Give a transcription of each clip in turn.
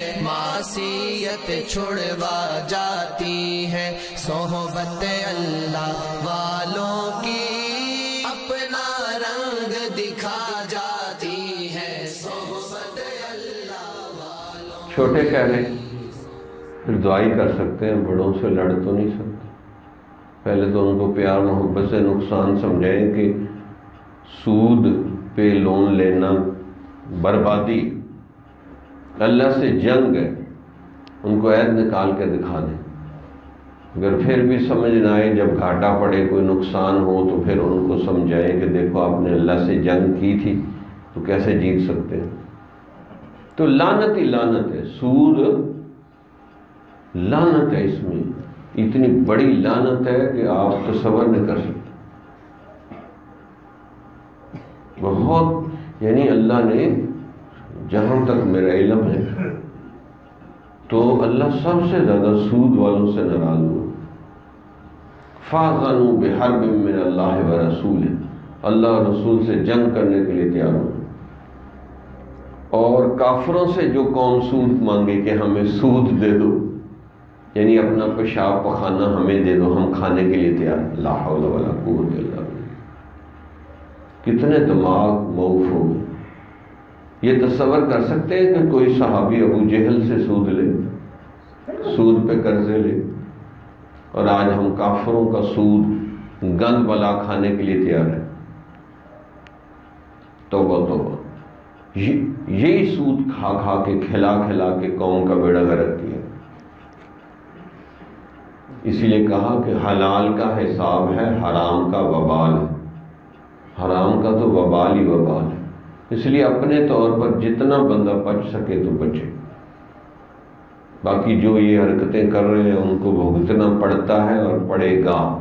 معصیت چھڑوا جاتی ہے صحبت اللہ والوں کی، اپنا رنگ دکھا جاتی ہے صحبت اللہ والوں کی۔ چھوٹے کہہ رہے پھر دعائی کر سکتے ہیں، بڑوں سے لڑ تو نہیں سکتے۔ پہلے تو ان کو پیار محبت سے نقصان سمجھائیں کہ سود پہ لون لینا بربادی، اللہ سے جنگ ہے، ان کو عہد نکال کے دکھا دیں۔ اگر پھر بھی سمجھ نہ آئے، جب گھاٹا پڑے کوئی نقصان ہو تو پھر ان کو سمجھائیں کہ دیکھو آپ نے اللہ سے جنگ کی تھی تو کیسے جیت سکتے ہیں۔ تو لعنت ہی لعنت ہے، سود لعنت ہے، اس میں اتنی بڑی لعنت ہے کہ آپ تصور نہیں کر سکتے۔ بہت، یعنی اللہ نے، جہاں تک میرا علم ہے تو اللہ سب سے زیادہ سود والوں سے ناراض ہوا۔ فَأَذَنُوا بِحَرْبٍ مِّنَ اللَّهِ وَرَسُولِهِ، اللہ اور رسول سے جنگ کرنے کے لیے تیار ہو۔ اور کافروں سے جو قوم سود مانگے کہ ہمیں سود دے دو، یعنی اپنا پیشاب پخانہ ہمیں دے دو، ہم کھانے کے لیے تیار، لا حول ولا قوت الا باللہ۔ کتنے دماغ موف ہو گئے۔ یہ تصور کر سکتے ہیں کہ کوئی صحابی ابو جہل سے سود لے، سود پہ قرضے لے، اور آج ہم کافروں کا سود گند بلا کھانے کے لیے تیار ہیں۔ توبہ توبہ، یہی سود کھا کھا کے، کھلا کھلا کے قوم کا بیڑا غرق کیا۔ اسی لیے کہا کہ حلال کا حساب ہے، حرام کا وبال ہے۔ حرام کا تو وبال ہی وبال ہے۔ اس لیے اپنے طور پر جتنا بندہ بچ سکے تو بچے، باقی جو یہ حرکتیں کر رہے ہیں ان کو بھگتنا پڑتا ہے اور پڑے گا۔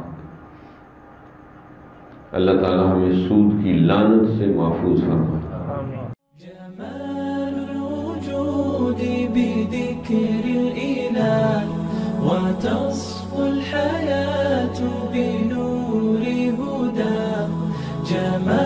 اللہ تعالی ہمیں سود کی لعنت سے محفوظ فرمائے۔ جمال الوجود بذكر الإله وتصفو الحياة بنور هداه، جمال